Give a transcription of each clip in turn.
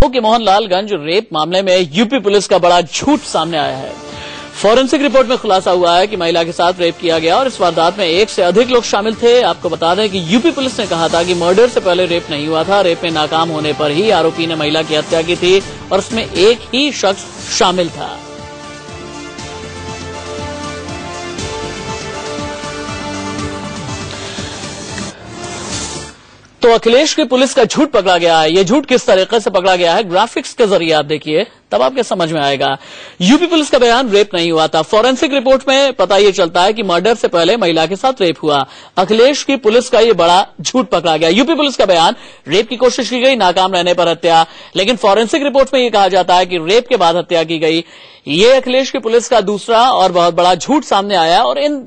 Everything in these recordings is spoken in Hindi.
कि मोहनलालगंज रेप मामले में यूपी पुलिस का बड़ा झूठ सामने आया है। फॉरेंसिक रिपोर्ट में खुलासा हुआ है कि महिला के साथ रेप किया गया और इस वारदात में 1 से अधिक लोग शामिल थे। आपको बता दें कि यूपी पुलिस ने कहा था कि मर्डर से पहले रेप नहीं हुआ था। रेप में नाकाम होने पर ही आरोपी ने महिला की हत्या की थी और उसमें एक ही शख्स शामिल था। तो अखिलेश की पुलिस का झूठ पकड़ा गया है। ये झूठ किस तरीके से पकड़ा गया है, ग्राफिक्स के जरिए आप देखिए, तब आपके समझ में आएगा। यूपी पुलिस का बयान, रेप नहीं हुआ था। फॉरेंसिक रिपोर्ट में पता ये चलता है कि मर्डर से पहले महिला के साथ रेप हुआ। अखिलेश की पुलिस का ये बड़ा झूठ पकड़ा गया। यूपी पुलिस का बयान, रेप की कोशिश की गई, नाकाम रहने पर हत्या। लेकिन फॉरेंसिक रिपोर्ट में यह कहा जाता है कि रेप के बाद हत्या की गई। ये अखिलेश की पुलिस का दूसरा और बहुत बड़ा झूठ सामने आया। और इन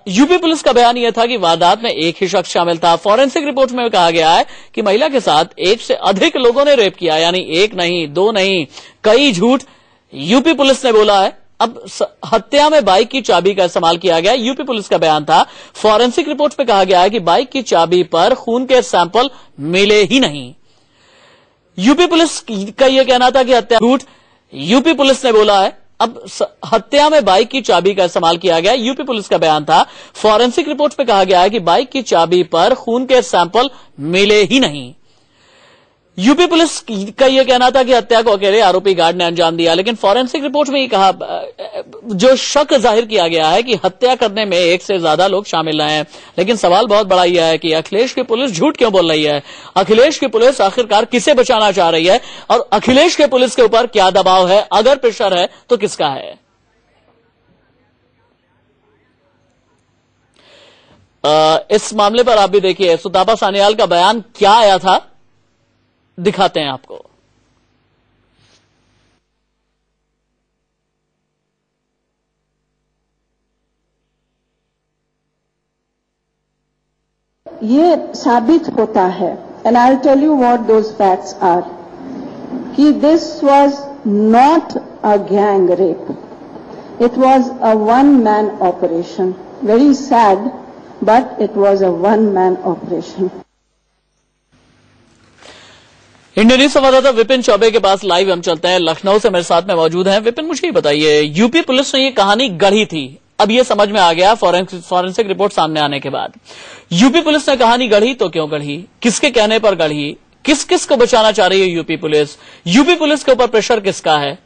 यूपी पुलिस का बयान यह था कि वारदात में एक ही शख्स शामिल था। फॉरेंसिक रिपोर्ट में कहा गया है कि महिला के साथ 1 से अधिक लोगों ने रेप किया, यानी 1 नहीं, 2 नहीं, कई झूठ यूपी पुलिस ने बोला है। अब हत्या में बाइक की चाबी का इस्तेमाल किया गया, यूपी पुलिस का बयान था। फॉरेंसिक रिपोर्ट में कहा गया है कि बाइक की चाबी पर खून के सैंपल मिले ही नहीं। यूपी पुलिस का यह कहना था कि हत्या झूठ यूपी पुलिस ने बोला है। अब हत्या में बाइक की चाबी का इस्तेमाल किया गया, यूपी पुलिस का बयान था। फॉरेंसिक रिपोर्ट में कहा गया है कि बाइक की चाबी पर खून के सैंपल मिले ही नहीं। यूपी पुलिस का यह कहना था कि हत्या को अकेले आरोपी गार्ड ने अंजाम दिया। लेकिन फॉरेंसिक रिपोर्ट में यह कहा, जो शक जाहिर किया गया है कि हत्या करने में 1 से ज्यादा लोग शामिल रहे हैं। लेकिन सवाल बहुत बड़ा यह है कि अखिलेश की पुलिस झूठ क्यों बोल रही है? अखिलेश की पुलिस आखिरकार किसे बचाना चाह रही है और अखिलेश के पुलिस के ऊपर क्या दबाव है? अगर प्रेशर है तो किसका है? इस मामले पर आप भी देखिए, सुतापा सान्याल का बयान क्या आया था, दिखाते हैं आपको। ये साबित होता है, and I will tell you what those facts are, कि this was not a gang rape, it was a one man operation. Very sad, but it was a one man operation. Indian news संवाददाता विपिन चौबे के पास लाइव हम चलते हैं। लखनऊ से मेरे साथ में मौजूद हैं। विपिन, मुझे ये बताइए, यूपी पुलिस ने ये कहानी गढ़ी थी, अब ये समझ में आ गया फॉरेंसिक रिपोर्ट सामने आने के बाद। यूपी पुलिस ने कहानी गढ़ी तो क्यों गढ़ी, किसके कहने पर गढ़ी, किस किस को बचाना चाह रही है यूपी पुलिस? यूपी पुलिस के ऊपर प्रेशर किसका है?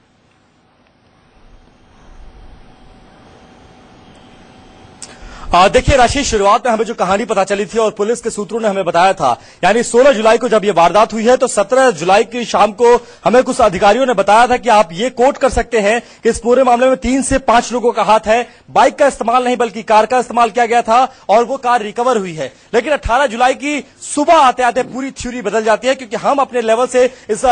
देखिए राशि, शुरुआत में हमें जो कहानी पता चली थी और पुलिस के सूत्रों ने हमें बताया था, यानी 16 जुलाई को जब ये वारदात हुई है तो 17 जुलाई की शाम को हमें कुछ अधिकारियों ने बताया था कि आप ये कोट कर सकते हैं कि इस पूरे मामले में 3 से 5 लोगों का हाथ है। बाइक का इस्तेमाल नहीं बल्कि कार का इस्तेमाल किया गया था और वो कार रिकवर हुई है। लेकिन 18 जुलाई की सुबह आते आते पूरी थ्योरी बदल जाती है, क्योंकि हम अपने लेवल से इस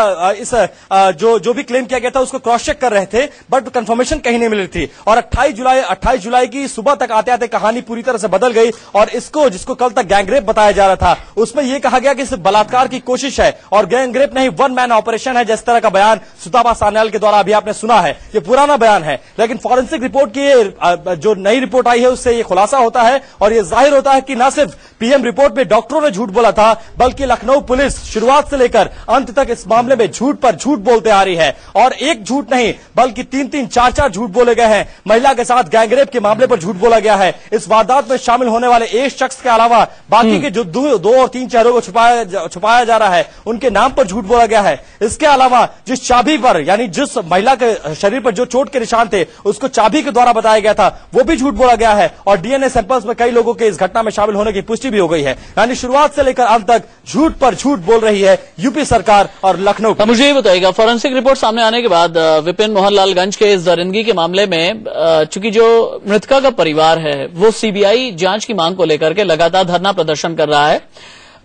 जो भी क्लेम किया गया था उसको क्रॉस चेक कर रहे थे, बट कंफर्मेशन कहीं नहीं मिल रही थी। और 28 जुलाई की सुबह तक आते आते कहानी पूरी तरह से बदल गई और इसको, जिसको कल तक गैंगरेप बताया जा रहा था, उसमें यह कहा गया कि सिर्फ बलात्कार की कोशिश है और गैंगरेप नहीं, वन मैन ऑपरेशन है। जिस तरह का बयान सुतापा सान्याल के द्वारा अभी आपने सुना है, ये पुराना बयान है। लेकिन फॉरेंसिक रिपोर्ट की जो नई रिपोर्ट आई है उससे यह खुलासा होता है और यह जाहिर होता है कि न सिर्फ पीएम रिपोर्ट में डॉक्टरों ने झूठ बोला था, बल्कि लखनऊ पुलिस शुरुआत से लेकर अंत तक इस मामले में झूठ पर झूठ बोलते आ रही है। और एक झूठ नहीं बल्कि 3-3, 4-4 झूठ बोले गए हैं। महिला के साथ गैंगरेप के मामले पर झूठ बोला गया है। इस वारदात में शामिल होने वाले एक शख्स के अलावा बाकी के जो 2 और 3 चेहरों को छुपाया जा रहा है, उनके नाम पर झूठ बोला गया है। इसके अलावा जिस चाबी पर, यानी जिस महिला के शरीर पर जो चोट के निशान थे, उसको चाबी के द्वारा बताया गया था, वो भी झूठ बोला गया है। और डीएनए सैंपल्स में कई लोगों के इस घटना में शामिल होने की पुष्टि भी हो गई है। यानी शुरुआत से लेकर अंत तक झूठ पर झूठ बोल रही है यूपी सरकार और लखनऊ। मुझे ये बताइएगा, फॉरेंसिक रिपोर्ट सामने आने के बाद विपिन, मोहनलालगंज के इस दरिंदगी के मामले में चूंकि जो मृतका का परिवार है वो सीबीआई जांच की मांग को लेकर के लगातार धरना प्रदर्शन कर रहा है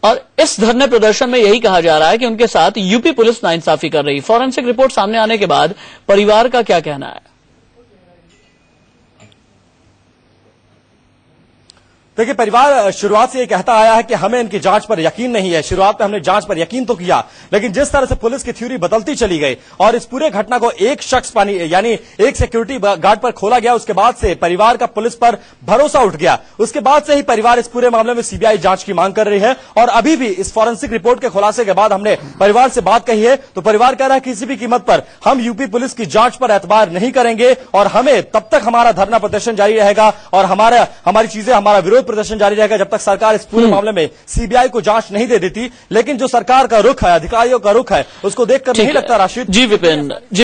और इस धरने प्रदर्शन में यही कहा जा रहा है कि उनके साथ यूपी पुलिस नाइंसाफी कर रही। फॉरेंसिक रिपोर्ट सामने आने के बाद परिवार का क्या कहना है? देखिए, परिवार शुरुआत से ये कहता आया है कि हमें इनकी जांच पर यकीन नहीं है। शुरुआत में हमने जांच पर यकीन तो किया, लेकिन जिस तरह से पुलिस की थ्योरी बदलती चली गई और इस पूरे घटना को एक शख्स यानी एक सिक्योरिटी गार्ड पर खोला गया, उसके बाद से परिवार का पुलिस पर भरोसा उठ गया। उसके बाद से ही परिवार इस पूरे मामले में सीबीआई जांच की मांग कर रही है। और अभी भी इस फॉरेंसिक रिपोर्ट के खुलासे के बाद हमने परिवार से बात कही है, तो परिवार कह रहा है किसी भी कीमत पर हम यूपी पुलिस की जांच पर एतबार नहीं करेंगे और हमें तब तक हमारा धरना प्रदर्शन जारी रहेगा और हमारी चीजें, हमारा विरोध प्रदर्शन जारी रहेगा जब तक सरकार इस पूरे मामले में सीबीआई को जांच नहीं दे देती। लेकिन जो सरकार का रुख है, अधिकारियों का रुख है, उसको देखकर नहीं लगता राशिद। जी विपिन।